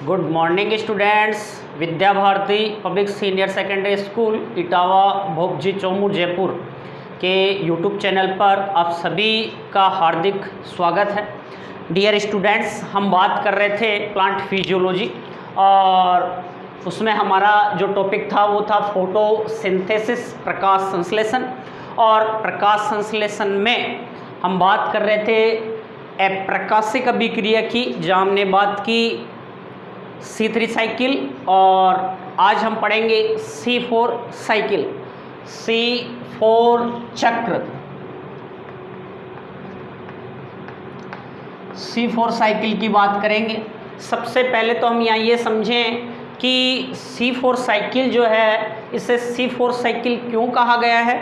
Good morning students. Vidya Bharati public senior secondary school Etawah Bhopji Chomu Jaipur के YouTube channel पर आप सभी का हार्दिक स्वागत है। डियर स्टूडेंट्स, हम बात कर रहे थे प्लांट फिजियोलॉजी और उसमें हमारा जो टॉपिक था वो था फोटोसिंथेसिस, प्रकाश संश्लेषण। और प्रकाश संश्लेषण में हम बात कर रहे थे अप्रकाशिक अभिक्रिया की, जहाँ हमने बात की C3 साइकिल, और आज हम पढ़ेंगे C4 साइकिल, C4 चक्र। C4 साइकिल की बात करेंगे। सबसे पहले तो हम यहाँ ये समझें कि C4 साइकिल जो है, इसे C4 साइकिल क्यों कहा गया है,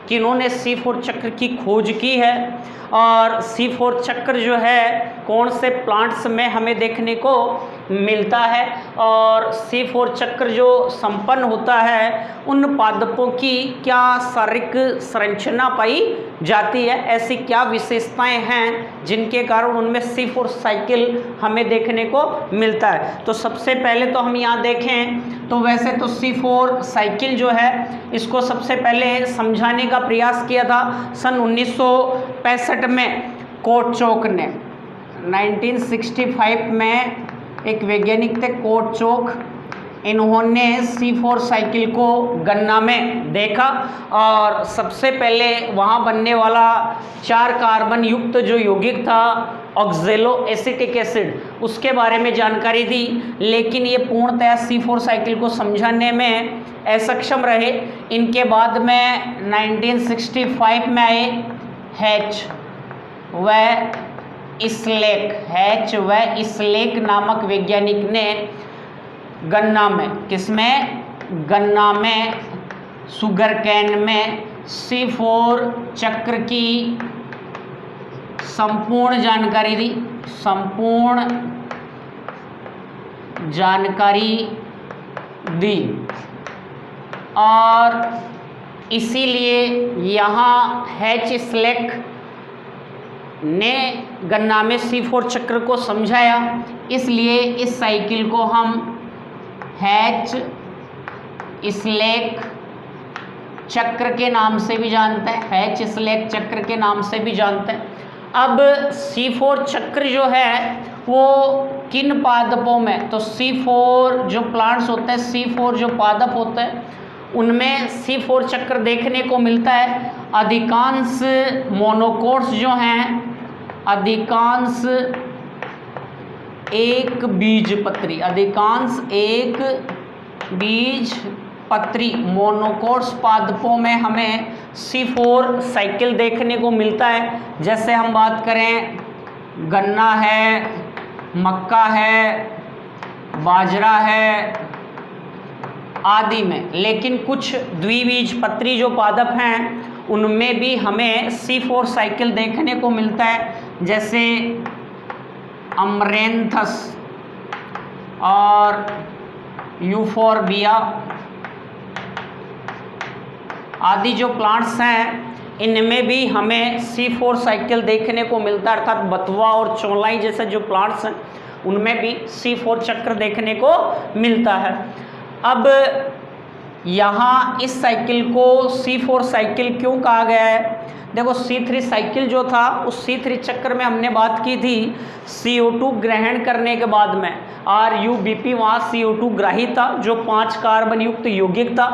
किन्होंने C4 चक्र की खोज की है और C4 चक्र जो है कौन से प्लांट्स में हमें देखने को मिलता है, और C4 चक्र जो संपन्न होता है उन पादपों की क्या शारीरिक संरचना पाई जाती है, ऐसी क्या विशेषताएं हैं जिनके कारण उनमें C4 साइकिल हमें देखने को मिलता है। तो सबसे पहले तो हम यहाँ देखें तो वैसे तो C4 साइकिल जो है इसको सबसे पहले समझाने का प्रयास किया था सन 1965 में कोटचोक ने। 1965 में एक वैज्ञानिक थे कोटचोक, इन्होंने C4 साइकिल को गन्ना में देखा और सबसे पहले वहाँ बनने वाला 4 कार्बन युक्त जो यौगिक था ऑक्जेलो एसिटिक एसिड, उसके बारे में जानकारी दी, लेकिन ये पूर्णतया C4 साइकिल को समझाने में असक्षम रहे। इनके बाद में 1965 में आए हैच व स्लेक नामक वैज्ञानिक ने गन्ना में, किसमें, गन्ना में, शुगर कैन में C4 चक्र की संपूर्ण जानकारी दी, संपूर्ण जानकारी दी। और इसीलिए यहाँ हैच स्लेक ने गन्ना में C4 चक्र को समझाया, इसलिए इस साइकिल को हम हैच स्लेक चक्र के नाम से भी जानते हैं, हैच स्लेक चक्र के नाम से भी जानते हैं। अब C4 चक्र जो है वो किन पादपों में, तो C4 जो प्लांट्स होते हैं, C4 जो पादप होते हैं उनमें C4 चक्र देखने को मिलता है। अधिकांश मोनोकोट्स जो हैं, अधिकांश एक बीजपत्री, अधिकांश एक बीजपत्री मोनोकोट्स पादपों में हमें C4 साइकिल देखने को मिलता है। जैसे हम बात करें गन्ना है, मक्का है, बाजरा है आदि में। लेकिन कुछ द्विबीजपत्री जो पादप हैं उनमें भी हमें C4 साइकिल देखने को मिलता है, जैसे अमरेंथस और यूफोरबिया आदि जो प्लांट्स हैं इनमें भी हमें C4 साइकिल देखने को मिलता है। अर्थात बथुआ और चौलाई जैसे जो प्लांट्स हैं उनमें भी C4 चक्र देखने को मिलता है। अब यहाँ इस साइकिल को C4 साइकिल क्यों कहा गया है, देखो C3 साइकिल जो था उस C3 चक्र में हमने बात की थी CO2 ग्रहण करने के बाद में RUBP वहाँ CO2 ग्राही था जो 5 कार्बन युक्त यौगिक था,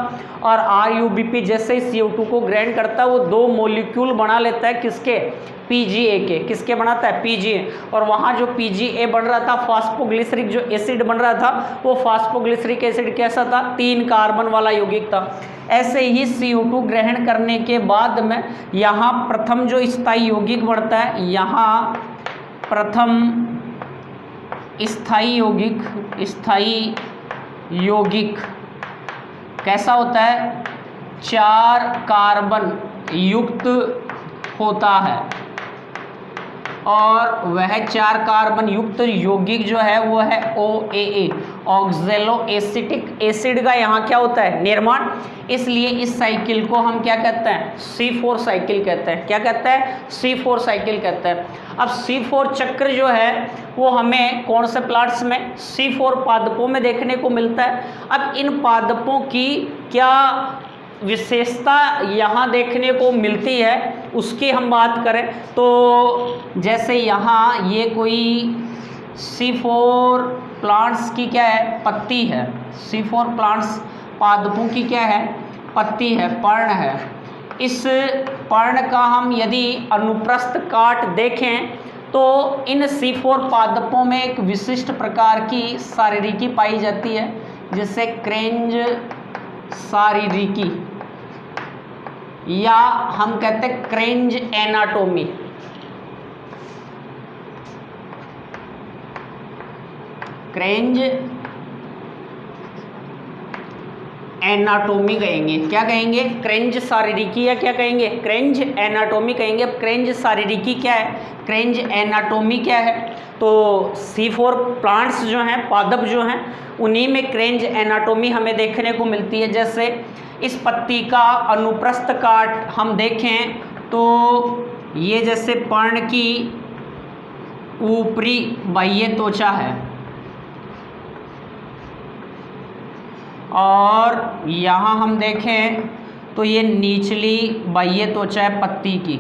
और RUBP जैसे ही CO2 को ग्रहण करता है वो 2 मॉलिक्यूल बना लेता है, किसके, PGA के, किसके बनाता है, PGA। और वहाँ जो PGA बन रहा था, फास्फोग्लिसरिक जो एसिड बन रहा था वो फास्फोग्लिसरिक एसिड कैसा था, 3 कार्बन वाला यौगिक था। ऐसे ही CO2 ग्रहण करने के बाद में यहाँ प्रथम जो स्थायी यौगिक बढ़ता है, यहाँ प्रथम स्थायी यौगिक कैसा होता है, 4 कार्बन युक्त होता है, और वह 4 कार्बन युक्त यौगिक जो है वो है OAA, ऑक्जेलो एसिटिक एसिड का यहाँ क्या होता है निर्माण, इसलिए इस साइकिल को हम क्या कहते हैं C4 साइकिल कहते हैं। क्या कहते हैं C4 साइकिल कहते हैं। अब C4 चक्र जो है वो हमें कौन से प्लांट्स में C4 पादपों में देखने को मिलता है। अब इन पादपों की क्या विशेषता यहाँ देखने को मिलती है उसकी हम बात करें तो जैसे यहाँ ये कोई C4 प्लांट्स की क्या है पत्ती है, C4 प्लांट्स पादपों की क्या है पत्ती है, पर्ण है। इस पर्ण का हम यदि अनुप्रस्थ काट देखें तो इन C4 पादपों में एक विशिष्ट प्रकार की शारीरिकी पाई जाती है जिसे क्रेंज शारीरिकी या हम कहते हैं क्रेंज एनाटोमी। क्रेंज एनाटोमी कहेंगे। क्या कहेंगे क्रेंज शारीरिकी या क्या कहेंगे क्रेंज एनाटोमी कहेंगे। अब क्रेंज शारीरिकी क्या है, क्रेंज एनाटोमी क्या है, तो C4 प्लांट्स जो हैं पादप जो हैं उन्हीं में क्रेंज एनाटोमी हमें देखने को मिलती है। जैसे इस पत्ती का अनुप्रस्थ काट हम देखें तो ये जैसे पर्ण की ऊपरी बाह्य त्वचा है और यहाँ हम देखें तो ये निचली बाह्य त्वचा है पत्ती की।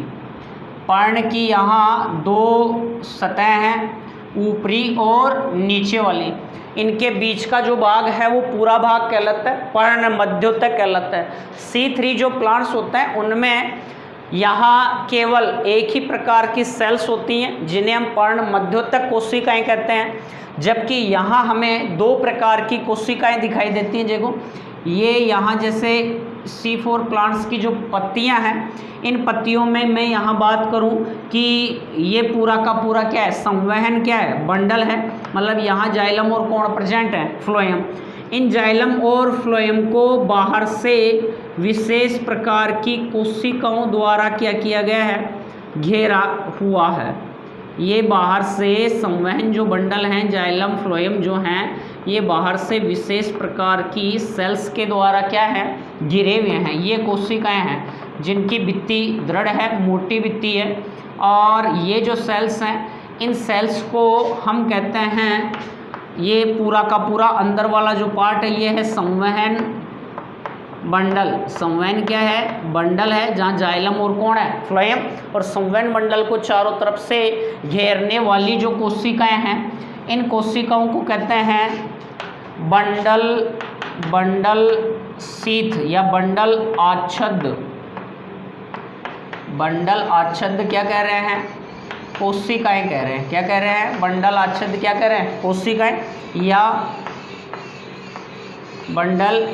पर्ण की यहाँ 2 सतह हैं, ऊपरी और नीचे वाली। इनके बीच का जो भाग है वो पूरा भाग कहलाता है पर्ण मध्योतक कहलाता है। C3 जो प्लांट्स होते हैं उनमें यहाँ केवल एक ही प्रकार की सेल्स होती हैं जिन्हें हम पर्ण मध्योतक कोशिकाएं कहते हैं, जबकि यहाँ हमें 2 प्रकार की कोशिकाएं दिखाई देती हैं। देखो ये यहाँ जैसे C4 प्लांट्स की जो पत्तियाँ हैं, इन पत्तियों में मैं यहाँ बात करूँ कि ये पूरा का पूरा क्या है संवहन क्या है बंडल है, मतलब यहाँ जाइलम और कौन प्रेजेंट है फ्लोएम। इन जाइलम और फ्लोएम को बाहर से विशेष प्रकार की कोशिकाओं द्वारा क्या किया गया है घेरा हुआ है। ये बाहर से संवहन जो बंडल हैं जाइलम फ्लोएम जो हैं ये बाहर से विशेष प्रकार की सेल्स के द्वारा क्या है घिरे हुए हैं। ये कोशिकाएं हैं जिनकी भित्ति दृढ़ है, मोटी भित्ति है, और ये जो सेल्स हैं इन सेल्स को हम कहते हैं ये पूरा का पूरा अंदर वाला जो पार्ट है ये है संवहन बंडल। संवहन क्या है बंडल है जहाँ जाइलम और कौन है फ्लोएम, और संवहन बंडल को चारों तरफ से घेरने वाली जो कोशिकाएं हैं इन कोशिकाओं को कहते हैं बंडल शीथ या बंडल आच्छद। बंडल आच्छद क्या कह रहे हैं कोशिकाएं कह रहे हैं। क्या कह रहे हैं बंडल आच्छद क्या कह रहे हैं कोशिकाएं या बंडल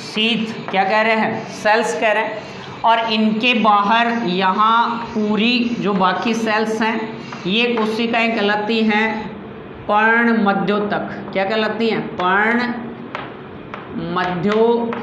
शीथ क्या कह रहे हैं सेल्स कह रहे हैं। और इनके बाहर यहाँ पूरी जो बाकी सेल्स हैं ये कोशिकाएं कहलाती हैं पर्ण मध्योतक। क्या कहलाती हैं पर्ण मध्योतक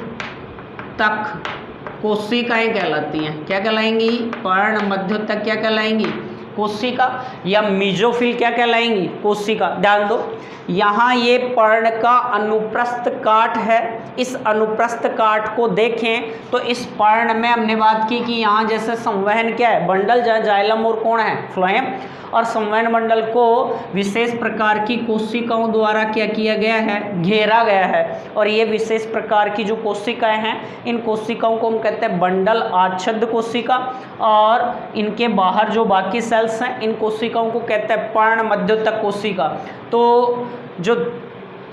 कोशिकाएं कहलाती हैं। क्या कहलाएंगी पर्ण मध्योतक क्या कहलाएंगी कोशिका, या मीजोफिल क्या कहलाएंगी कोशिका। ध्यान दो यहाँ ये पर्ण का अनुप्रस्थ काट है, इस अनुप्रस्थ काट को देखें तो इस पर्ण में हमने बात की कि यहाँ जैसे संवहन क्या है बंडल जहाँ जाइलम और कौन है फ्लोएम, और संवहन मंडल को विशेष प्रकार की कोशिकाओं द्वारा क्या किया गया है घेरा गया है। और ये विशेष प्रकार की जो कोशिकाएं हैं इन कोशिकाओं को हम कहते हैं बंडल आच्छद कोशिका, और इनके बाहर जो बाकी सेल्स हैं इन कोशिकाओं को कहते हैं पर्ण मध्योतक कोशिका। तो जो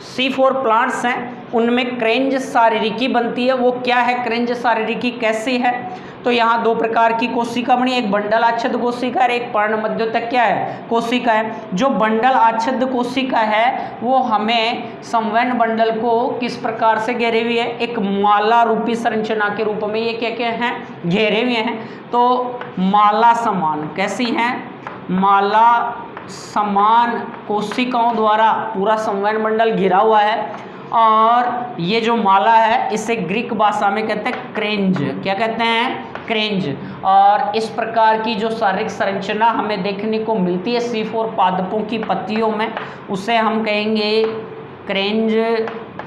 C4 प्लांट्स हैं उनमें क्रेंज शारीरिकी बनती है। वो क्या है क्रेंज शारीरिकी कैसी है, तो यहाँ 2 प्रकार की कोशिका बनी, एक बंडल आच्छद कोशिका है, एक पर्ण मध्योतक क्या है कोशिका है। जो बंडल आच्छद कोशिका है वो हमें संवहन बंडल को किस प्रकार से घेरे हुए है एक माला रूपी संरचना के रूप में ये क्या क्या हैं घेरे हुए हैं। तो माला समान कैसी हैं माला समान कोशिकाओं द्वारा पूरा संवहन मंडल घिरा हुआ है, और ये जो माला है इसे ग्रीक भाषा में कहते हैं क्रेंज। क्या कहते हैं क्रेंज। और इस प्रकार की जो शारीरिक संरचना हमें देखने को मिलती है C4 पादपों की पत्तियों में, उसे हम कहेंगे क्रेंज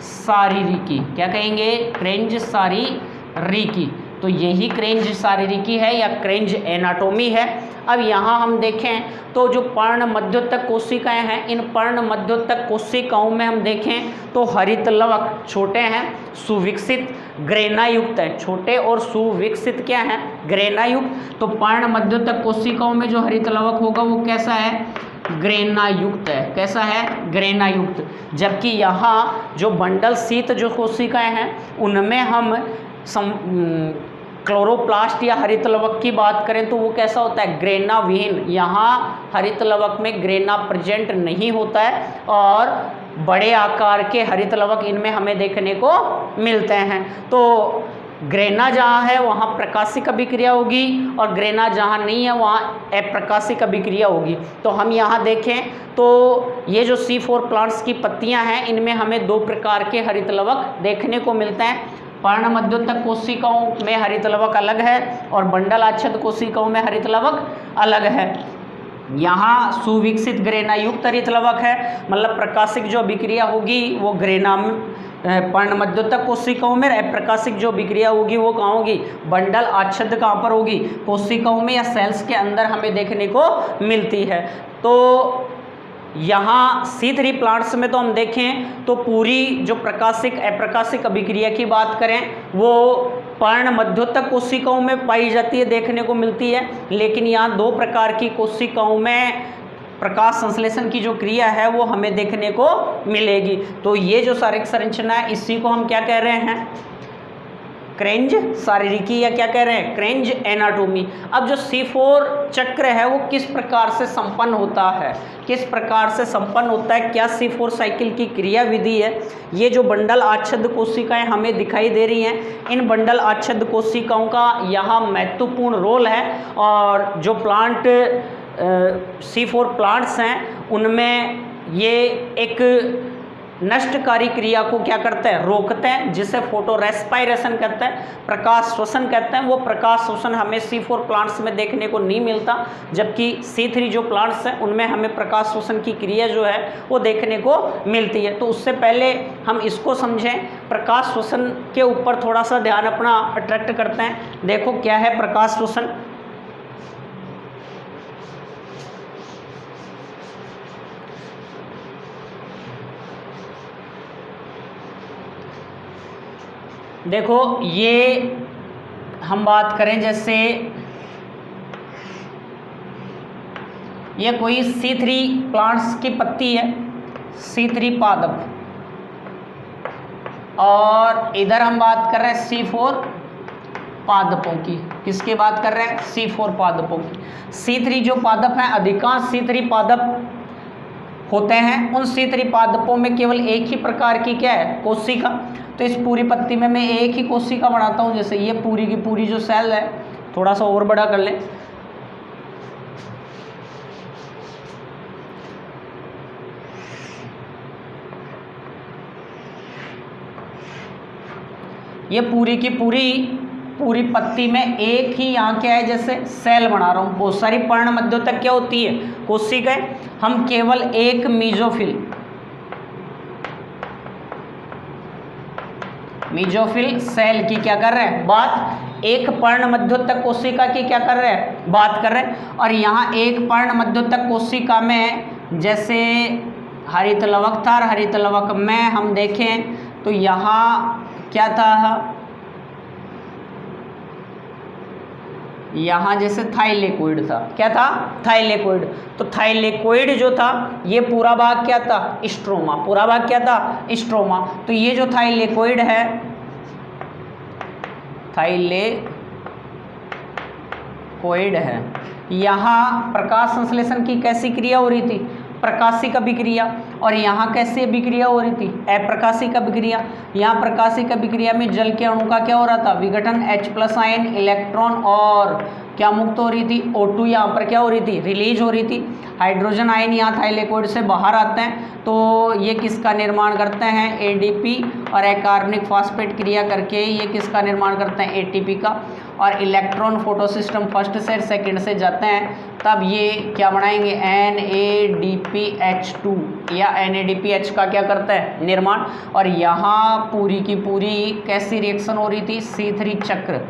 शारीरिकी। क्या कहेंगे? क्रेंज शारीरिकी। तो यही क्रेंज शारीरिकी है या क्रेंज एनाटोमी है। अब यहाँ हम देखें तो जो पर्ण मध्योतक कोशिकाएं हैं, इन पर्ण मध्योतक कोशिकाओं में हम देखें तो हरित लवक छोटे हैं, सुविकसित ग्रेनायुक्त है। छोटे और सुविकसित क्या है? ग्रेनायुक्त। तो पर्ण मध्योतक कोशिकाओं में जो हरित लवक होगा वो कैसा है? ग्रेनायुक्त है। कैसा है? ग्रेनायुक्त। जबकि यहाँ जो बंडल शीत जो कोशिकाएं हैं उनमें हम क्लोरोप्लास्ट या हरित लवक की बात करें तो वो कैसा होता है? ग्रेना विहीन। यहाँ हरित लवक में ग्रेना प्रेजेंट नहीं होता है और बड़े आकार के हरित लवक इनमें हमें देखने को मिलते हैं। तो ग्रेना जहाँ है वहाँ प्रकाशिक अभिक्रिया होगी और ग्रेना जहाँ नहीं है वहाँ अप्रकाशिक अभिक्रिया होगी। तो हम यहाँ देखें तो ये जो C4 प्लांट्स की पत्तियाँ हैं इनमें हमें दो प्रकार के हरित लवक देखने को मिलते हैं। पर्ण मध्योतक कोशिकाओं में हरित लवक अलग है और बंडल आच्छादित कोशिकाओं में हरित लवक अलग है। यहाँ सुविकसित ग्रेनायुक्त हरित लवक है, मतलब प्रकाशिक जो अभिक्रिया होगी वो ग्रेना पर्ण मध्योतक कोशिकाओं में, अप्रकाशिक जो अभिक्रिया होगी वो कहाँ होगी? बंडल आच्छादित कहाँ पर होगी? कोशिकाओं में या सेल्स के अंदर हमें देखने को मिलती है। तो यहाँ C3 प्लांट्स में तो हम देखें तो पूरी जो प्रकाशिक अप्रकाशिक अभिक्रिया की बात करें वो पर्ण मध्योतक कोशिकाओं में पाई जाती है, देखने को मिलती है। लेकिन यहाँ दो प्रकार की कोशिकाओं में प्रकाश संश्लेषण की जो क्रिया है वो हमें देखने को मिलेगी। तो ये जो शारीरिक संरचना है इसी को हम क्या कह रहे हैं? क्रेंज शारीरिकी या क्या कह रहे हैं? क्रेंज एनाटोमी। अब जो C4 चक्र है वो किस प्रकार से संपन्न होता है? किस प्रकार से संपन्न होता है? क्या C4 साइकिल की क्रिया विधि है? ये जो बंडल आच्छादित कोशिकाएं हमें दिखाई दे रही हैं, इन बंडल आच्छादित कोशिकाओं का यहाँ महत्वपूर्ण रोल है। और जो प्लांट C4 प्लांट्स हैं उनमें ये एक नष्टकारी क्रिया को क्या करते हैं? रोकते हैं, जिसे फोटो रेस्पायरेशन कहते हैं, प्रकाश श्वसन कहते हैं। वो प्रकाश श्वसन हमें C4 प्लांट्स में देखने को नहीं मिलता, जबकि C3 जो प्लांट्स हैं उनमें हमें प्रकाश श्वसन की क्रिया जो है वो देखने को मिलती है। तो उससे पहले हम इसको समझें, प्रकाश श्वसन के ऊपर थोड़ा सा ध्यान अपना अट्रैक्ट करते हैं। देखो क्या है प्रकाश श्वसन। देखो ये हम बात करें जैसे ये कोई C3 प्लांट्स की पत्ती है, C3 पादप, और इधर हम बात कर रहे हैं C4 पादपों की। किसकी बात कर रहे हैं? C4 पादपों की। C3 जो पादप हैं, अधिकांश C3 पादप होते हैं, उन C3 पादपों में केवल एक ही प्रकार की क्या है? कोशिका। तो इस पूरी पत्ती में मैं एक ही कोशिका बनाता हूँ। जैसे ये पूरी की पूरी जो सेल है, थोड़ा सा और बड़ा कर ले, ये पूरी की पूरी पत्ती में एक ही यहाँ क्या है? जैसे सेल बना रहा हूँ। बहुत सारी पर्ण मध्योतक क्या होती है? कोशिकाएं। हम केवल एक मीजोफिल सेल की क्या कर रहे हैं? बात। एक पर्ण मध्योतक कोशिका की क्या कर रहे हैं? बात कर रहे हैं। और यहाँ एक पर्ण मध्योतक कोशिका में जैसे हरित लवक था, हरित लवक में हम देखें तो यहाँ क्या था? यहाँ जैसे थाइलेकोइड था। क्या था? थाइलेकोइड। तो थाइलेकोइड जो था ये पूरा भाग क्या था? स्ट्रोमा। पूरा भाग क्या था? स्ट्रोमा। तो ये जो थाइलेकोइड है, थाइलेकोइड है, यहाँ प्रकाश संश्लेषण की कैसी क्रिया हो रही थी? प्रकाशिक अभिक्रिया। और यहाँ कैसी अभिक्रिया हो रही थी? अप्रकाशिक अभिक्रिया। यहाँ प्रकाशिक अभिक्रिया में जल के अणु का क्या हो रहा था? विघटन। H+ आयन इलेक्ट्रॉन और क्या मुक्त हो रही थी? O2 यहाँ पर क्या हो रही थी? रिलीज हो रही थी। हाइड्रोजन आयन यहाँ थाइलेकोइड से बाहर आते हैं, तो ये किसका निर्माण करते हैं? ADP और अकार्बनिक फॉस्फेट क्रिया करके ये किसका निर्माण करते हैं? ATP का। और इलेक्ट्रॉन फोटो सिस्टम फर्स्ट से सेकंड से जाते हैं, तब ये क्या बनाएंगे, NADPH2 या NADPH का क्या करता है, निर्माण। और यहाँ पूरी की पूरी कैसी रिएक्शन हो रही थी, C3 चक्र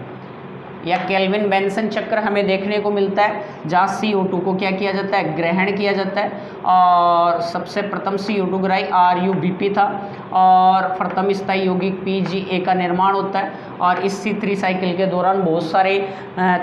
या केल्विन बेंसन चक्र हमें देखने को मिलता है, जहाँ CO2 को क्या किया जाता है, ग्रहण किया जाता है। और सबसे प्रथम CO2 ग्राही RuBP था और प्रथम स्थायी यौगिक PGA का निर्माण होता है। और इस C3 साइकिल के दौरान बहुत सारे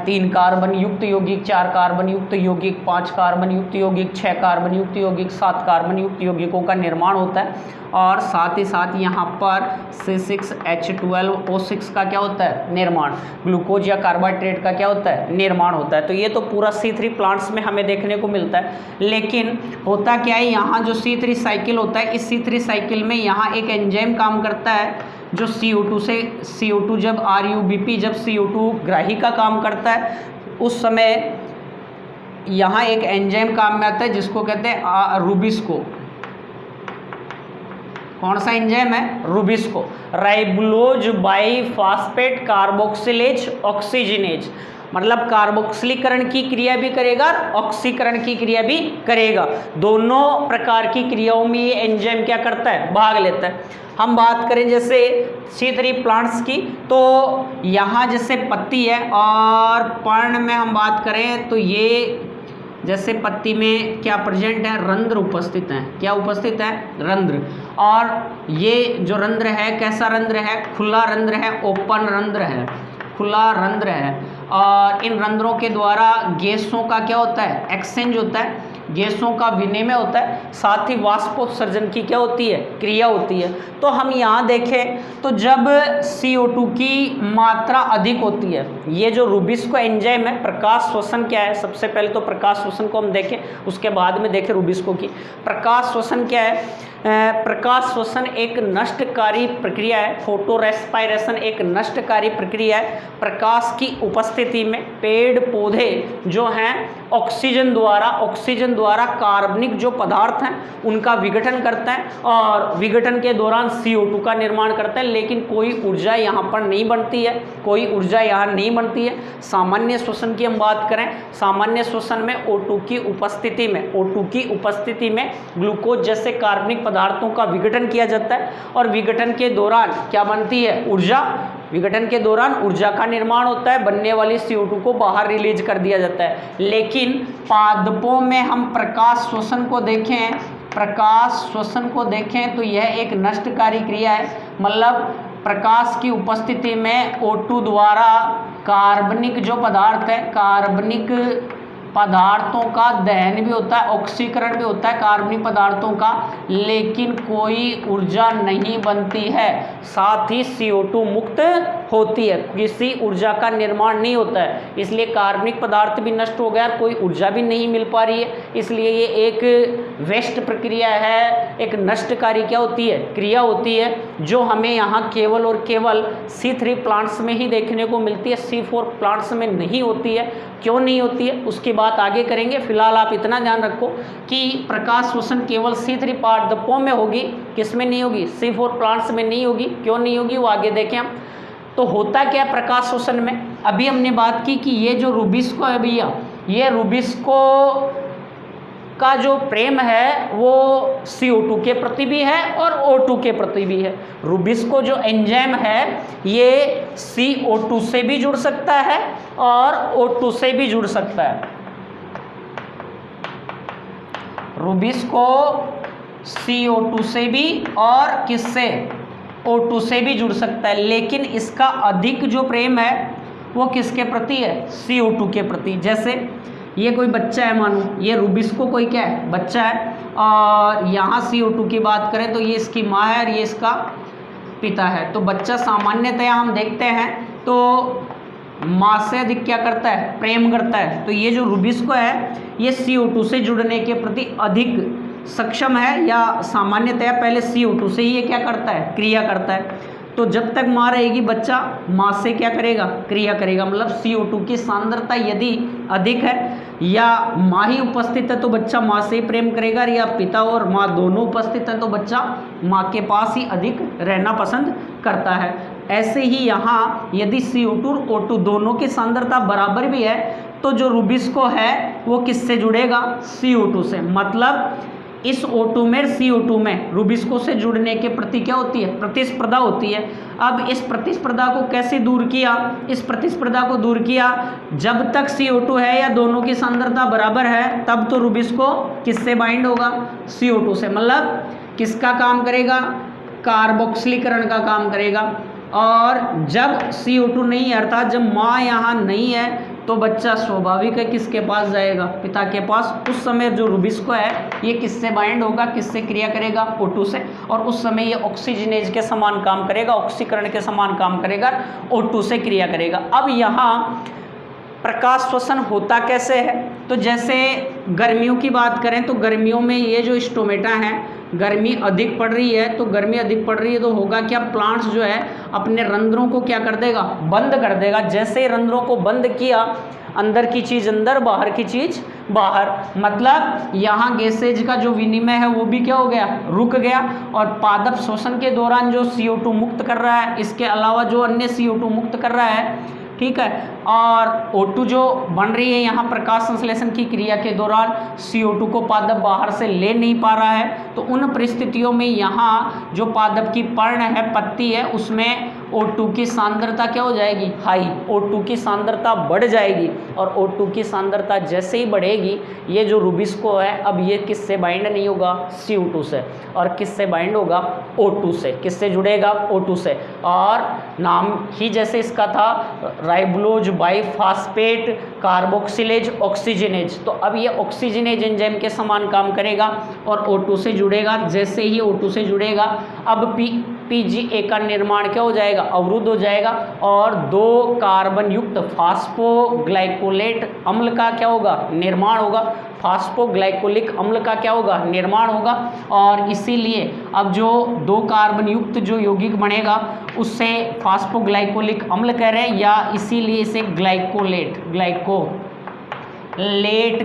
3 कार्बन युक्त यौगिक, 4 कार्बन युक्त यौगिक, 5 कार्बन युक्त यौगिक, 6 कार्बन युक्त यौगिक, 7 कार्बन युक्त यौगिकों का निर्माण होता है। और साथ ही साथ यहाँ पर C6H12O6 का क्या होता है, निर्माण, ग्लूकोज या कार्बोहाइड्रेट का क्या होता है, निर्माण होता है। तो ये तो पूरा C3 प्लांट्स में हमें देखने को मिलता है। लेकिन होता क्या है, यहाँ जो C3 साइकिल होता है, इस C3 साइकिल में यहाँ एक एंजाइम काम करता है जो CO2 जब RuBP जब CO2 ग्राही का काम करता है, उस समय यहाँ एक एंजाइम काम में आता है जिसको कहते हैं रूबिस्को। कौन सा एंजाइम है, रूबिस्को, राइबोलोज बाइफॉस्फेट कार्बोक्सिलेज ऑक्सीजनेज, मतलब कार्बोक्सिलीकरण की क्रिया भी करेगा और ऑक्सीकरण की क्रिया भी करेगा। दोनों प्रकार की क्रियाओं में ये एंजाइम क्या करता है, भाग लेता है। हम बात करें जैसे C3 प्लांट्स की, तो यहाँ जैसे पत्ती है और पर्ण में हम बात करें तो ये जैसे पत्ती में क्या प्रेजेंट है, रंध्र उपस्थित हैं। क्या उपस्थित है, रंध्र। और ये जो रंध्र है कैसा रंध्र है, खुला रंध्र है, ओपन रंध्र है, खुला रंध्र है। और इन रंध्रों के द्वारा गैसों का क्या होता है, एक्सचेंज होता है, गैसों का विनिमय होता है, साथ ही वाष्पोत्सर्जन की क्या होती है, क्रिया होती है। तो हम यहाँ देखें तो जब CO2 की मात्रा अधिक होती है, ये जो रूबिस्को एंजाइम है, प्रकाश श्वसन क्या है, सबसे पहले तो प्रकाश श्वसन को हम देखें, उसके बाद में देखें रूबिस्को की। प्रकाश श्वसन क्या है, प्रकाश श्वसन एक नष्टकारी प्रक्रिया है, फोटो रेस्पायरेशन एक नष्टकारी प्रक्रिया है। प्रकाश की उपस्थिति में पेड़ पौधे जो हैं ऑक्सीजन द्वारा कार्बनिक जो पदार्थ हैं उनका विघटन करते हैं और विघटन के दौरान CO2 का निर्माण करते हैं। लेकिन कोई ऊर्जा यहाँ पर नहीं बनती है, कोई ऊर्जा यहाँ नहीं बनती है। सामान्य श्वसन की हम बात करें, सामान्य श्वसन में O2 की उपस्थिति में ग्लूकोज जैसे कार्बनिक पदार्थों का विघटन किया जाता है और विघटन के दौरान क्या बनती है, ऊर्जा। विघटन के दौरान ऊर्जा का निर्माण होता है, बनने वाली CO2 को बाहर रिलीज कर दिया जाता है। लेकिन पादपों में हम प्रकाश श्वसन को देखें तो यह एक नष्टकारी क्रिया है, मतलब प्रकाश की उपस्थिति में O2 द्वारा कार्बनिक जो पदार्थ है, कार्बनिक पदार्थों का दहन भी होता है, ऑक्सीकरण भी होता है कार्बनिक पदार्थों का, लेकिन कोई ऊर्जा नहीं बनती है। साथ ही CO2 मुक्त होती है, किसी ऊर्जा का निर्माण नहीं होता है। इसलिए कार्बनिक पदार्थ भी नष्ट हो गया और कोई ऊर्जा भी नहीं मिल पा रही है। इसलिए ये एक वेस्ट प्रक्रिया है, एक नष्टकारी क्या होती है, क्रिया होती है, जो हमें यहाँ केवल और केवल C3 प्लांट्स में ही देखने को मिलती है, C4 प्लांट्स में नहीं होती है। क्यों नहीं होती है उसकी बात आगे करेंगे। फिलहाल आप इतना ध्यान रखो कि प्रकाश श्वसन केवल C3 पादपों में होगी, किस में नहीं होगी, C4 प्लांट्स में नहीं होगी। क्यों नहीं होगी वो आगे देखें हम। तो होता क्या है प्रकाश श्वसन में, अभी हमने बात की कि ये जो रूबिस्को है भैया, ये रूबिस्को का जो प्रेम है वो CO2 के प्रति भी है और O2 के प्रति भी है। रूबिस्को जो एंजाइम है ये CO2 से भी जुड़ सकता है और O2 से भी जुड़ सकता है। रूबिस्को CO2 से भी और किससे, O2 से भी जुड़ सकता है, लेकिन इसका अधिक जो प्रेम है वो किसके प्रति है, CO2 के प्रति। जैसे ये कोई बच्चा है, मानो ये रूबिस्को कोई क्या है, बच्चा है, और यहाँ CO2 की बात करें तो ये इसकी माँ है और ये इसका पिता है। तो बच्चा सामान्यतया हम देखते हैं तो माँ से अधिक क्या करता है, प्रेम करता है। तो ये जो रूबिस्को है ये CO2 से जुड़ने के प्रति अधिक सक्षम है, या सामान्यतया पहले CO2 से ही ये क्या करता है, क्रिया करता है। तो जब तक माँ रहेगी बच्चा माँ से क्या करेगा, क्रिया करेगा। मतलब CO2 की सांद्रता यदि अधिक है या माँ ही उपस्थित है तो बच्चा माँ से ही प्रेम करेगा, या पिता और माँ दोनों उपस्थित हैं तो बच्चा माँ के पास ही अधिक रहना पसंद करता है। ऐसे ही यहाँ यदि CO2 और O2 दोनों की सांद्रता बराबर भी है तो जो रुबिस्को है वो किससे जुड़ेगा? CO2 से। मतलब इस O2 में CO2 में रुबिस्को से जुड़ने के प्रति क्या होती है? प्रतिस्पर्धा होती है। अब इस प्रतिस्पर्धा को कैसे दूर किया? इस प्रतिस्पर्धा को दूर किया जब तक CO2 है या दोनों की सांद्रता बराबर है तब तो रुबिस्को किससे बाइंड होगा? CO2 से। मतलब किसका काम करेगा? कार्बोक्सिलीकरण का काम करेगा। और जब CO2 नहीं है अर्थात जब माँ यहाँ नहीं है तो बच्चा स्वाभाविक है किसके पास जाएगा? पिता के पास। उस समय जो रुबिस्को है ये किससे बाइंड होगा? किससे क्रिया करेगा? O2 से। और उस समय ये ऑक्सीजनेज के समान काम करेगा, ऑक्सीकरण के समान काम करेगा, O2 से क्रिया करेगा। अब यहाँ प्रकाश श्वसन होता कैसे है? तो जैसे गर्मियों की बात करें तो गर्मियों में ये जो स्टोमेटा है, गर्मी अधिक पड़ रही है, तो गर्मी अधिक पड़ रही है तो होगा क्या? प्लांट्स जो है अपने रंध्रों को क्या कर देगा? बंद कर देगा। जैसे ही रंध्रों को बंद किया, अंदर की चीज़ अंदर, बाहर की चीज़ बाहर। मतलब यहाँ गैसेज का जो विनिमय है वो भी क्या हो गया? रुक गया। और पादप श्वसन के दौरान जो CO2 मुक्त कर रहा है, इसके अलावा जो अन्य CO2 मुक्त कर रहा है, ठीक है, और O2 जो बन रही है यहाँ प्रकाश संश्लेषण की क्रिया के दौरान CO2 को पादप बाहर से ले नहीं पा रहा है, तो उन परिस्थितियों में यहाँ जो पादप की पर्ण है, पत्ती है, उसमें O2 की सांद्रता क्या हो जाएगी? हाई। O2 की सांद्रता बढ़ जाएगी और O2 की सांद्रता जैसे ही बढ़ेगी ये जो रुबिस्को है अब ये किससे बाइंड नहीं होगा? CO2 से। और किससे बाइंड होगा? O2 से। किससे जुड़ेगा? O2 से। और नाम ही जैसे इसका था, राइबोलोज बाइफॉस्फेट कार्बोक्सिलेज ऑक्सीजनेज, तो अब ये ऑक्सीजनेज एंजाइम के समान काम करेगा और O2 से जुड़ेगा। जैसे ही O2 से जुड़ेगा अब PGA का निर्माण क्या हो जाएगा? अवरुद्ध हो जाएगा और 2 कार्बन युक्त फास्फोग्लाइकोलेट अम्ल का क्या होगा? निर्माण होगा। फास्फोग्लाइकोलिक अम्ल का क्या होगा? निर्माण होगा। और इसीलिए अब जो 2 कार्बन युक्त जो यौगिक बनेगा उससे फास्फोग्लाइकोलिक अम्ल कह रहे हैं, या इसीलिए इसे ग्लाइकोलेट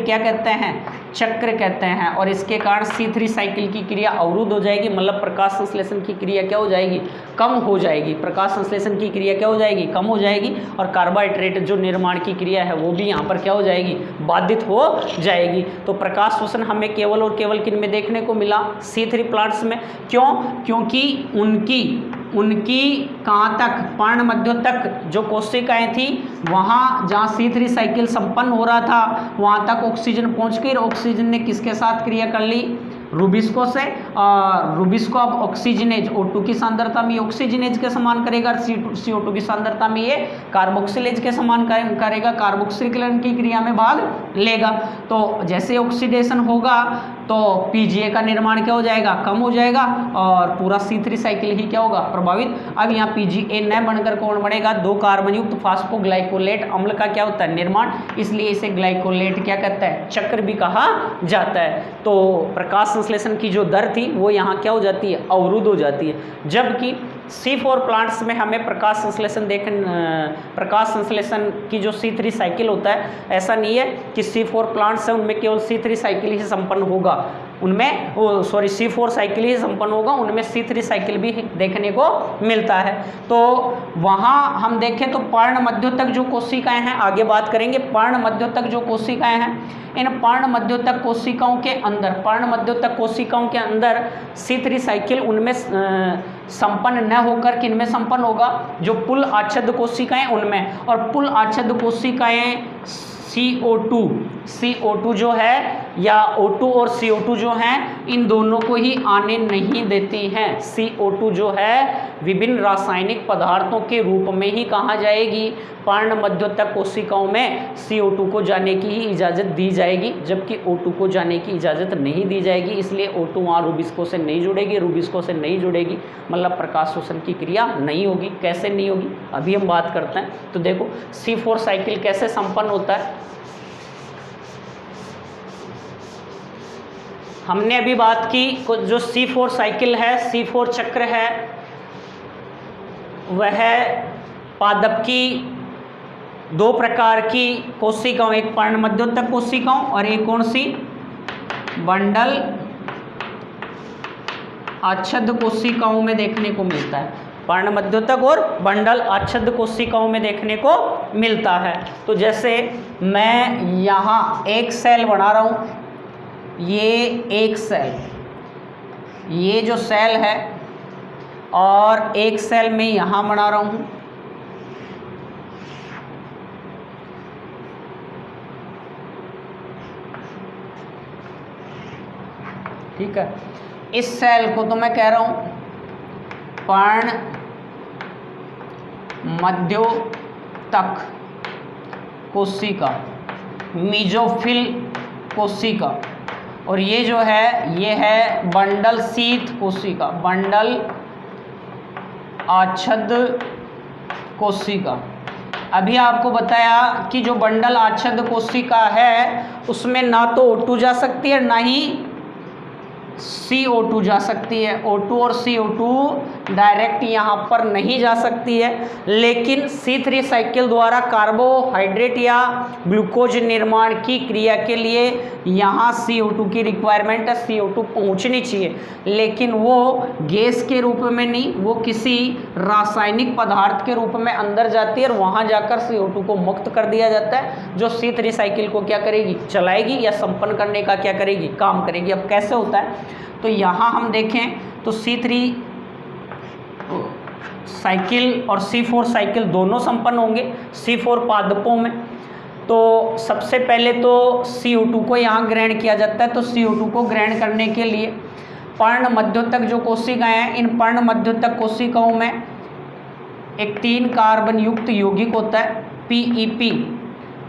क्या कहते हैं? चक्र कहते हैं। और इसके कारण C3 साइकिल की क्रिया अवरुद्ध हो जाएगी। मतलब प्रकाश संश्लेषण की क्रिया क्या हो जाएगी? कम हो जाएगी। प्रकाश संश्लेषण की क्रिया क्या हो जाएगी? कम हो जाएगी। और कार्बोहाइड्रेट जो निर्माण की क्रिया है वो भी यहाँ पर क्या हो जाएगी? बाधित हो जाएगी। तो प्रकाश श्वसन हमें केवल और केवल किन में देखने को मिला? C3 प्लांट्स में। क्यों? क्योंकि उनकी कहाँ तक? पर्ण मध्य तक जो कोशिकाएं थी वहाँ जहाँ C3 साइकिल संपन्न हो रहा था वहाँ तक ऑक्सीजन पहुँच गई। ऑक्सीजन ने किसके साथ क्रिया कर ली? रुबिस्को से। रुबिस्को अब ऑक्सीजनेज O2 की सांद्रता में ऑक्सीजनेज के समान करेगा, CO2 की सांद्रता में ये कार्बोक्सिलेज के समान करेगा, कार्बोक्सिलीकरण की क्रिया में भाग लेगा। तो जैसे ऑक्सीडेशन होगा तो PGA का निर्माण क्या हो जाएगा? कम हो जाएगा और पूरा C3 साइकिल ही क्या होगा? प्रभावित। अब यहाँ PGA न बनकर कौन बनेगा? 2 कार्बन युक्त फास्फोग्लाइकोलेट अम्ल का क्या होता है? निर्माण। इसलिए इसे ग्लाइकोलेट क्या कहता है? चक्र भी कहा जाता है। तो प्रकाश संश्लेषण की जो दर थी वो यहाँ क्या हो जाती है? अवरुद्ध हो जाती है। जबकि C4 प्लांट्स में हमें प्रकाश संश्लेषण की जो C3 साइकिल होता है, ऐसा नहीं है कि C4 प्लांट्स है उनमें केवल C3 साइकिल ही संपन्न होगा, उनमें C4 साइकिल ही संपन्न होगा, उनमें C3 साइकिल भी देखने को मिलता है। तो वहाँ हम देखें तो पर्ण मध्योतक जो कोशिकाएं हैं, आगे बात करेंगे, पर्ण मध्योतक जो कोशिकाएं हैं, इन पर्ण मध्योतक कोशिकाओं के अंदर C3 साइकिल उनमें संपन्न न होकर किनमें संपन्न होगा? जो पुल आच्छादित कोशिकाएं उनमें। और पुल आच्छादित कोशिकाएं CO2 जो है या O2 और CO2 जो हैं इन दोनों को ही आने नहीं देती हैं। CO2 जो है विभिन्न रासायनिक पदार्थों के रूप में ही कहाँ जाएगी? पर्ण मध्योतक कोशिकाओं में CO2 को जाने की ही इजाज़त दी जाएगी, जबकि O2 को जाने की इजाज़त नहीं दी जाएगी। इसलिए O2 वहाँ रुबिस्को से नहीं जुड़ेगी, रुबिस्को से नहीं जुड़ेगी, मतलब प्रकाश श्वसन की क्रिया नहीं होगी। कैसे नहीं होगी अभी हम बात करते हैं। तो देखो C4 साइकिल कैसे संपन्न होता है। हमने अभी बात की जो C4 साइकिल है, C4 चक्र है, वह पादप की दो प्रकार की कोशिकाओं, एक पर्ण मध्योतक कोशिकाओं और एक कौन सी, बंडल आच्छादित कोशिकाओं में देखने को मिलता है। पर्ण मध्योतक और बंडल आच्छादित कोशिकाओं में देखने को मिलता है। तो जैसे मैं यहाँ एक सेल बना रहा हूँ, ये एक सेल, ये जो सेल है, और एक सेल में यहाँ बना रहा हूँ, ठीक है। इस सेल को तो मैं कह रहा हूँ पर्ण मध्योतक कोशिका, मेसोफिल कोशिका, और ये जो है ये है बंडल शीथ कोशिका, बंडल आच्छादित कोशिका। अभी आपको बताया कि जो बंडल आच्छादित कोशिका है उसमें ना तो O2 जा सकती है ना ही CO2 जा सकती है। O2 और CO2 डायरेक्ट यहाँ पर नहीं जा सकती है, लेकिन C3 साइकिल द्वारा कार्बोहाइड्रेट या ग्लूकोज निर्माण की क्रिया के लिए यहाँ CO2 की रिक्वायरमेंट है, CO2 पहुँचनी चाहिए, लेकिन वो गैस के रूप में नहीं, वो किसी रासायनिक पदार्थ के रूप में अंदर जाती है और वहाँ जाकर CO2 को मुक्त कर दिया जाता है, जो C3 साइकिल को क्या करेगी, चलाएगी या संपन्न करने का क्या करेगी, काम करेगी। अब कैसे होता है, तो यहाँ हम देखें तो C3 साइकिल और C4 साइकिल दोनों संपन्न होंगे C4 पादपों में। तो सबसे पहले तो CO2 को यहाँ ग्रहण किया जाता है। तो CO2 को ग्रहण करने के लिए पर्ण मध्योतक जो कोशिकाएं हैं, इन पर्ण मध्योतक कोशिकाओं में एक 3 कार्बन युक्त यौगिक होता है PEP,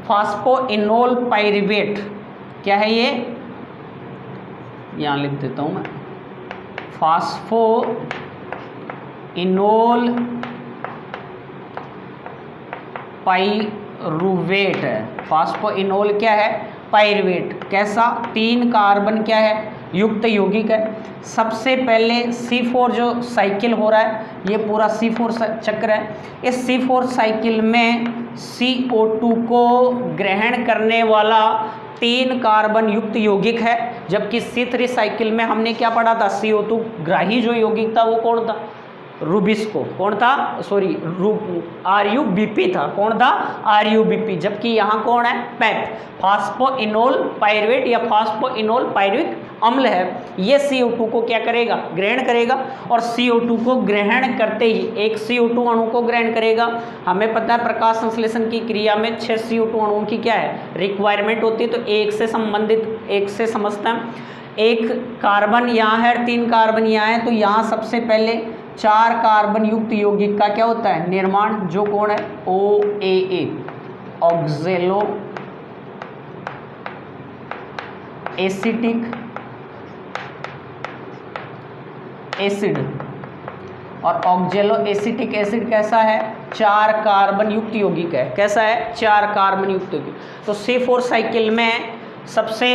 फास्फोइनोल पाइरुवेट। क्या है ये, यहाँ लिख देता हूँ मैं, फास्फोइनोल पाइरुवेट है। फास्फोइनोल क्या है, पाइरुवेट। कैसा, 3 कार्बन क्या है, युक्त यौगिक है। सबसे पहले C4 जो साइकिल हो रहा है, ये पूरा C4 चक्र है। इस C4 साइकिल में CO2 को ग्रहण करने वाला 3 कार्बन युक्त यौगिक है, जबकि C3 साइकिल में हमने क्या पढ़ा था, CO2 ग्राही जो यौगिक था वो कौन था, रूबिस्को, कौन था, सॉरी RUBP था, कौन था, RUBP। जबकि यहाँ कौन है, पैप, फास्फोइनोल पाइरुवेट या फास्फोइनोल पाइरुविक अम्ल है। ये CO2 को क्या करेगा, ग्रहण करेगा, और CO2 को ग्रहण करते ही एक CO2 अणु को ग्रहण करेगा। हमें पता है प्रकाश संश्लेषण की क्रिया में 6 CO2 अणुओं की क्या है, रिक्वायरमेंट होती है। तो एक से संबंधित, एक से समझते हैं, एक कार्बन यहाँ है, 3 कार्बन यहाँ है, तो यहाँ सबसे पहले 4 कार्बन युक्त यौगिक का क्या होता है, निर्माण, जो कौन है, OAA, ऑक्जेलो एसिटिक एसिड। और ऑक्जेलो एसिटिक एसिड कैसा है, 4 कार्बन युक्त यौगिक है। कैसा है, 4 कार्बन युक्त यौगिक। तो C4 साइकिल में सबसे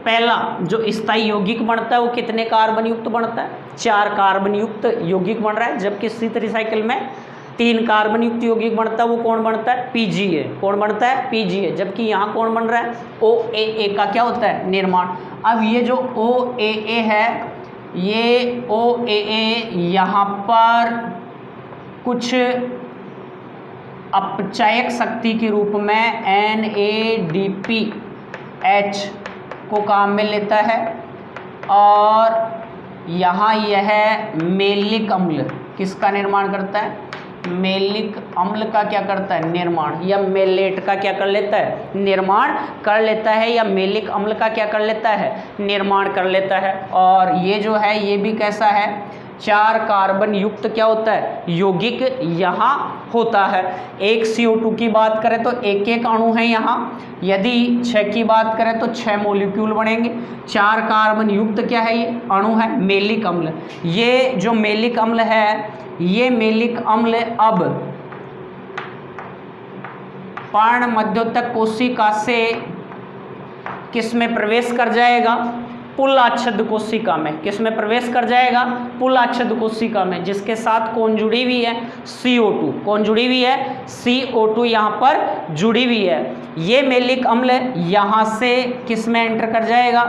पहला जो स्थायी यौगिक बनता है वो कितने कार्बन युक्त बनता है, 4 कार्बन युक्त यौगिक बन रहा है। जबकि C3 साइकिल में 3 कार्बन युक्त यौगिक बनता है, वो कौन बनता है, PGA। कौन बनता है, PGA। जबकि यहाँ कौन बन रहा है, OAA का क्या होता है, निर्माण। अब ये जो OAA है, ये OAA यहाँ पर कुछ अपचयक शक्ति के रूप में NADPH को काम में लेता है, और यहाँ यह मेलिक अम्ल किसका निर्माण करता है, मेलिक अम्ल का क्या करता है, निर्माण, या मेलेट का क्या कर लेता है, निर्माण कर लेता है, या मेलिक अम्ल का क्या कर लेता है, निर्माण कर लेता है। और ये जो है ये भी कैसा है, 4 कार्बन युक्त क्या होता है, यौगिक यहाँ होता है। एक CO2 की बात करें तो एक एक अणु है यहाँ, यदि 6 की बात करें तो 6 मॉलिक्यूल बनेंगे। 4 कार्बन युक्त क्या है, ये अणु है, मेलिक अम्ल। ये जो मेलिक अम्ल है, ये मेलिक अम्ल अब पर्ण मध्योतक कोशिका से किस में प्रवेश कर जाएगा, पुलाच्छद कोशिका में, किस में प्रवेश कर जाएगा? पुलाच्छद कोशिका में, जिसके साथ कौन जुड़ी हुई है? CO2। कौन जुड़ी हुई है? CO2 यहाँ पर जुड़ी हुई है। ये मैलिक अम्ल यहाँ से किस में एंटर कर जाएगा?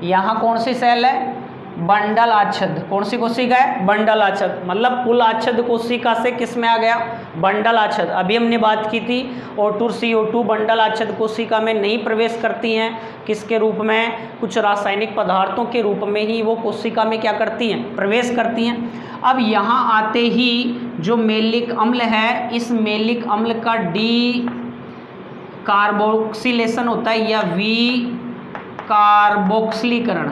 यहाँ कौन सी सेल है? बंडल आच्छद। कौन सी कोशिका है? बंडल आच्छद। मतलब पुलाच्छद कोशिका से किस में आ गया? बंडल आच्छद। अभी हमने बात की थी O2 CO2 बंडल आच्छद कोशिका में नहीं प्रवेश करती हैं, किसके रूप में? कुछ रासायनिक पदार्थों के रूप में ही वो कोशिका में क्या करती हैं? प्रवेश करती हैं। अब यहाँ आते ही जो मैलिक अम्ल है, इस मैलिक अम्ल का डी कार्बोक्सिलेशन होता है या कार्बोक्सिलीकरण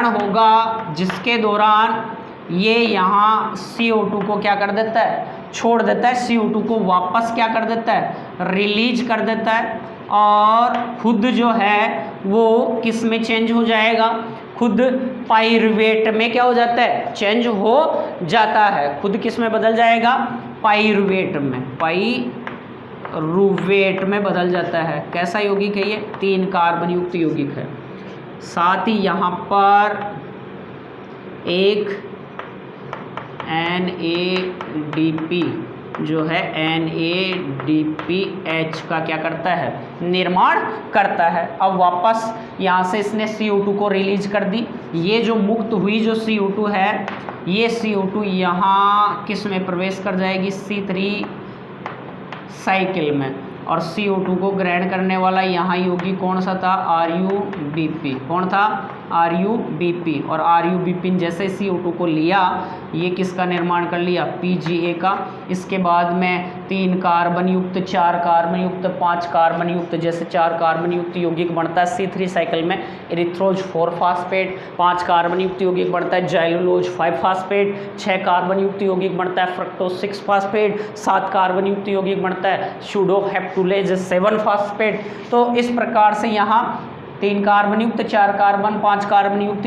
होगा, जिसके दौरान ये यहाँ CO2 को क्या कर देता है? छोड़ देता है। CO2 को वापस क्या कर देता है? रिलीज कर देता है, और खुद जो है वो किस में चेंज हो जाएगा? खुद पाइरुवेट में क्या हो जाता है? चेंज हो जाता है। खुद किस में बदल जाएगा? पाइरुवेट में, पाइरुवेट में बदल जाता है। कैसा यौगिक है ये? 3 कार्बन युक्त यौगिक है। साथ ही यहाँ पर एक NADP जो है NADPH का क्या करता है? निर्माण करता है। अब वापस यहाँ से इसने CO2 को रिलीज कर दी। ये जो मुक्त हुई जो CO2 है, ये CO2 यहाँ किस में प्रवेश कर जाएगी? C3 साइकिल में। और CO2 को ग्रहण करने वाला यहाँ यौगिक कौन सा था? RUBP। कौन था? RUBP। और RUBP जैसे CO2 को लिया, ये किसका निर्माण कर लिया? PGA का। इसके बाद में 3 कार्बन युक्त, 4 कार्बन युक्त, 5 कार्बन युक्त, जैसे 4 कार्बन युक्त यौगिक बनता है C3 साइकिल में एरिथ्रोज 4 फास्फेट, 5 कार्बन युक्त यौगिक बनता है जाइलोज 5 फास्फेट, 6 कार्बन युक्त यौगिक बनता है फ्रक्टोज 6 फास्फेट, 7 कार्बन युक्त यौगिक बनता है सूडोहेप्टुलेज 7 फास्फेट। तो इस प्रकार से यहाँ 3 कार्बन युक्त, 4 कार्बन, 5 कार्बन युक्त,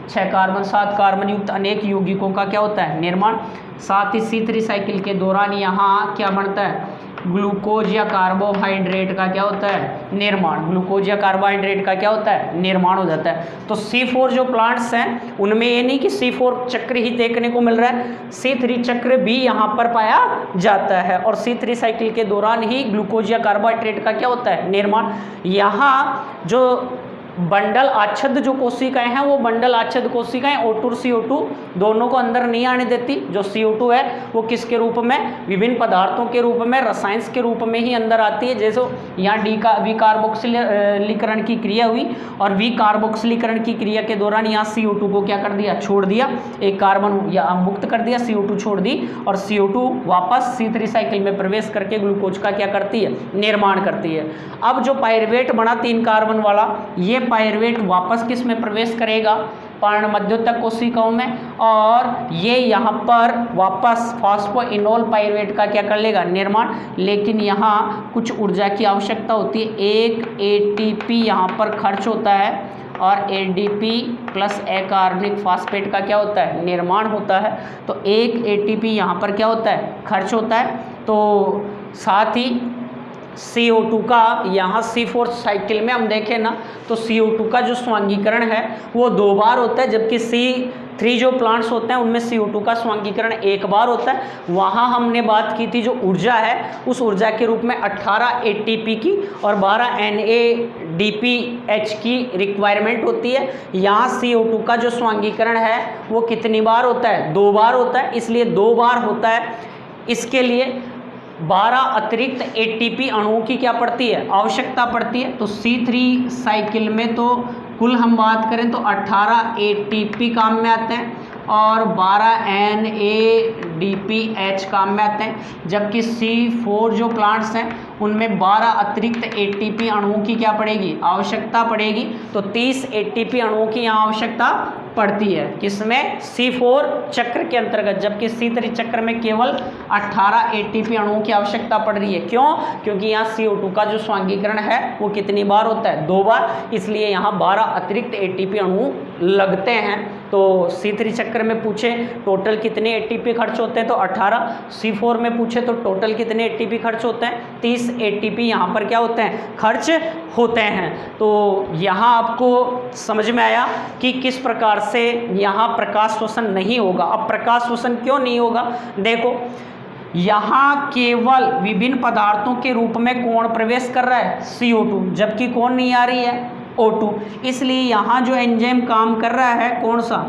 6 कार्बन, 7 कार्बन युक्त अनेक यौगिकों का क्या होता है? निर्माण। साथ ही C3 साइकिल के दौरान यहाँ क्या बनता है? ग्लूकोज या कार्बोहाइड्रेट का क्या होता है? निर्माण। ग्लूकोज या कार्बोहाइड्रेट का क्या होता है? निर्माण हो जाता है। तो C4 जो प्लांट्स हैं उनमें ये नहीं कि C4 चक्र ही देखने को मिल रहा है, C3 चक्र भी यहाँ पर पाया जाता है। और C3 साइकिल के दौरान ही ग्लूकोज या कार्बोहाइड्रेट का क्या होता है? निर्माण। यहाँ जो बंडल आच्छद जो कोशिकाएं हैं, वो बंडल आच्छद कोशिकाएं O2 और CO2 दोनों को अंदर नहीं आने देती। जो CO2 है वो किसके रूप में? विभिन्न पदार्थों के रूप में, रसायन के रूप में ही अंदर आती है। जैसे यहाँ विकार्बोक्सिलीकरण की क्रिया हुई, और विकार्बोक्सिलीकरण की क्रिया के दौरान यहाँ CO2 को क्या कर दिया? छोड़ दिया। एक कार्बन या मुक्त कर दिया, CO2 छोड़ दी, और CO2 वापस C3 साइकिल में प्रवेश करके ग्लूकोज का क्या करती है? निर्माण करती है। अब जो पाइरुवेट बना 3 कार्बन वाला, ये पाइरुवेट वापस किस में प्रवेश करेगा? पर्णमध्योतक कोशिकाओं में, और ये यहाँ पर वापस फॉस्फोइनोल पाइरुवेट का क्या कर लेगा? निर्माण। लेकिन यहाँ कुछ ऊर्जा की आवश्यकता होती है। एक ATP यहाँ पर खर्च होता है, और ADP प्लस अकार्बनिक फास्फेट का क्या होता है? निर्माण होता है। तो एक ATP यहाँ पर क्या होता है? खर्च होता है। तो साथ ही CO2 का यहाँ C4 साइकिल में हम देखें ना, तो CO2 का जो स्वांगीकरण है वो 2 बार होता है, जबकि C3 जो प्लांट्स होते हैं उनमें CO2 का स्वांगीकरण 1 बार होता है। वहाँ हमने बात की थी जो ऊर्जा है, उस ऊर्जा के रूप में 18 ATP की और 12 NADPH की रिक्वायरमेंट होती है। यहाँ CO2 का जो स्वांगीकरण है वो कितनी बार होता है? 2 बार होता है। इसलिए 2 बार होता है, इसके लिए 12 अतिरिक्त ATP अणुओं की क्या पड़ती है? आवश्यकता पड़ती है। तो C3 साइकिल में तो कुल हम बात करें तो 18 ATP काम में आते हैं, और 12 NADPH काम में आते हैं। जबकि C4 जो प्लांट्स हैं उनमें 12 अतिरिक्त ATP अणुओं की क्या पड़ेगी? आवश्यकता पड़ेगी। तो 30 ATP अणुओं की यहाँ आवश्यकता पड़ती है। किसमें? C4 चक्र के अंतर्गत। जबकि C3 चक्र में केवल 18 ATP अणुओं की आवश्यकता पड़ रही है। क्यों? क्योंकि यहाँ CO2 का जो स्वांगीकरण है वो कितनी बार होता है? 2 बार। इसलिए यहाँ 12 अतिरिक्त ATP अणु लगते हैं। तो C3 चक्र में पूछे टोटल कितने ATP खर्च होते हैं तो 18, C4 में पूछे तो टोटल कितने ATP खर्च होते हैं 30 ATP यहाँ पर क्या होते हैं खर्च होते हैं। तो यहाँ आपको समझ में आया कि किस प्रकार से यहाँ प्रकाश शोषण नहीं होगा। अब प्रकाश शोषण क्यों नहीं होगा, देखो यहाँ केवल विभिन्न पदार्थों के रूप में कौन प्रवेश कर रहा है CO2, जबकि कौन नहीं आ रही है O2, इसलिए यहाँ जो एंजाइम काम कर रहा है कौन सा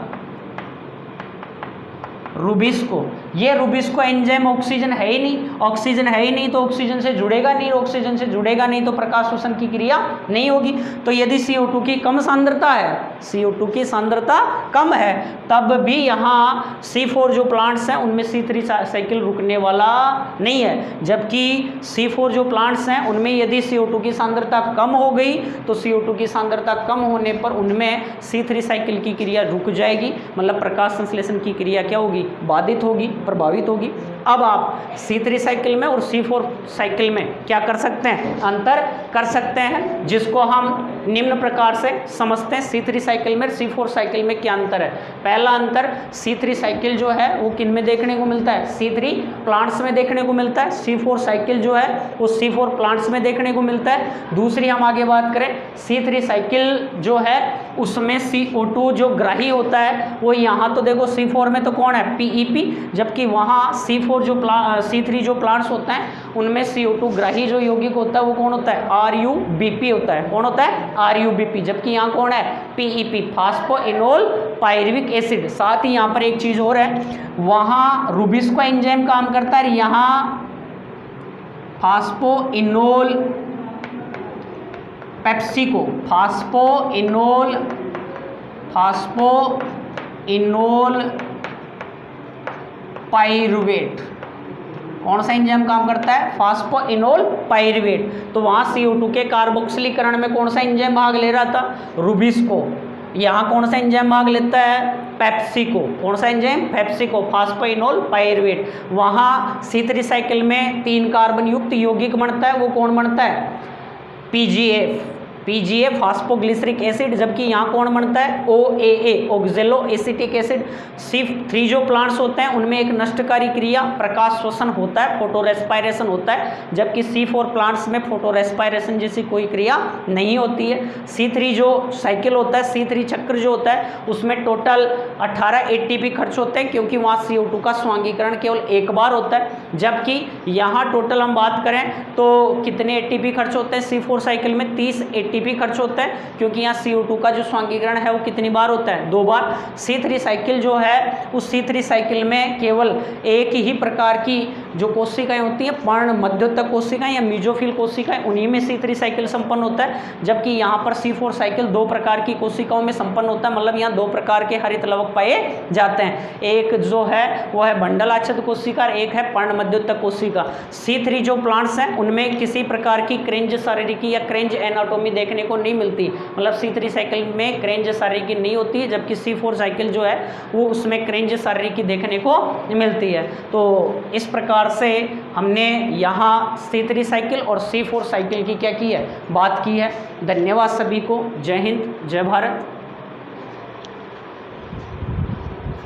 रूबिस्को। ये रूबिस्को एंजाइम ऑक्सीजन है ही नहीं, ऑक्सीजन है ही नहीं तो ऑक्सीजन से जुड़ेगा नहीं, ऑक्सीजन से जुड़ेगा नहीं तो प्रकाश शोषण की क्रिया नहीं होगी। तो यदि CO2 की कम सांद्रता है, CO2 की सांद्रता कम है, तब भी यहाँ C4 जो प्लांट्स हैं उनमें C3 साइकिल रुकने वाला नहीं है, जबकि C4 जो प्लांट्स हैं उनमें यदि CO2 की सांद्रता कम हो गई तो CO2 की सांद्रता कम होने पर उनमें C3 साइकिल की क्रिया रुक जाएगी, मतलब प्रकाश संश्लेषण की क्रिया क्या होगी बाधित होगी, प्रभावित होगी। अब आप C3 साइकिल में और C4 साइकिल में क्या कर सकते हैं, अंतर कर सकते हैं, जिसको हम निम्न प्रकार से समझते हैं C3 साइकिल में C4 साइकिल में क्या अंतर है। पहला अंतर C3 साइकिल जो है वो किन में देखने को मिलता है, C3 प्लांट्स में देखने को मिलता है, C4 साइकिल जो है वो C4 प्लांट्स में देखने को मिलता है। दूसरी हम आगे बात करें, C3 साइकिल जो है उसमें CO2 जो ग्राही होता है वो यहाँ तो देखो C4 में तो कौन है PEP, जबकि वहाँ C4 जो C3 जो प्लांट्स होते हैं उनमें CO2 ग्राही जो यौगिक होता है वो कौन होता है RUBP होता है, कौन होता है RUBP, जबकि यहाँ कौन है PEP फास्फोइनोल पायरुविक एसिड। साथ ही यहाँ पर एक चीज़ और है, वहाँ रूबिस्को एंजाइम काम करता है, यहाँ फास्फोइनोल पेप्सिको, फास्फोइनोल पाइरुवेट, कौन सा एंजाइम काम करता है फास्फोइनोल पाइरुवेट। तो वहाँ CO2 के कार्बोक्सिलीकरण में कौन सा एंजाइम भाग ले रहा था रूबिस्को, यहाँ कौन सा एंजाइम भाग लेता है पेप्सिको, कौन सा एंजाइम पेप्सिको फास्फोइनोल पाइरुवेट। वहाँ C3 साइकिल में 3 कार्बन युक्त यौगिक बनता है, वो कौन बनता है PGA फास्फोग्लिसरिक एसिड, जबकि यहाँ कौन बनता है OAA ऑक्जेलो एसिटिक एसिड। C3 जो प्लांट्स होते हैं उनमें एक नष्टकारी क्रिया प्रकाश शोषण होता है, फोटो रेस्पायरेशन होता है, जबकि C4 प्लांट्स में फोटो रेस्पायरेशन जैसी कोई क्रिया नहीं होती है। C3 जो साइकिल होता है, C3 चक्र जो होता है उसमें टोटल 18 ATP खर्च होते हैं, क्योंकि वहाँ CO2 का स्वांगीकरण केवल एक बार होता है, जबकि यहाँ टोटल हम बात करें तो कितने ATP खर्च होते हैं C4 साइकिल में 30 ATP खर्च होता है, क्योंकि यहाँ CO2 का जो स्वांगीकरण है वो कितनी बार होता है 2 बार। C3 साइकिल जो है उस C3 साइकिल में केवल एक ही प्रकार की जो कोशिकाएं होती हैं पर्ण मध्योतक कोशिकाएं या मीजोफिल कोशिकाएं, उन्हीं में C3 साइकिल संपन्न होता है, जबकि यहाँ पर C4 साइकिल 2 प्रकार की कोशिकाओं में संपन्न होता है, मतलब यहाँ 2 प्रकार के हरित लवक पाए जाते हैं, एक जो है वो है बंडल आच्छादित कोशिका, एक है पर्ण मध्योतक कोशिका। C3 जो प्लांट्स हैं उनमें किसी प्रकार की क्रेंज शारीरिकी या क्रेंज एनाटोमी देखने को नहीं मिलती, मतलब C3 साइकिल में क्रेंज शारीरिकी नहीं होती है, जबकि C4 साइकिल जो है वो उसमें क्रेंज शारीरिकी देखने को मिलती है। तो इस प्रकार से हमने यहाँ C3 साइकिल और C4 साइकिल की क्या की है बात की है। धन्यवाद सभी को, जय हिंद जय भारत।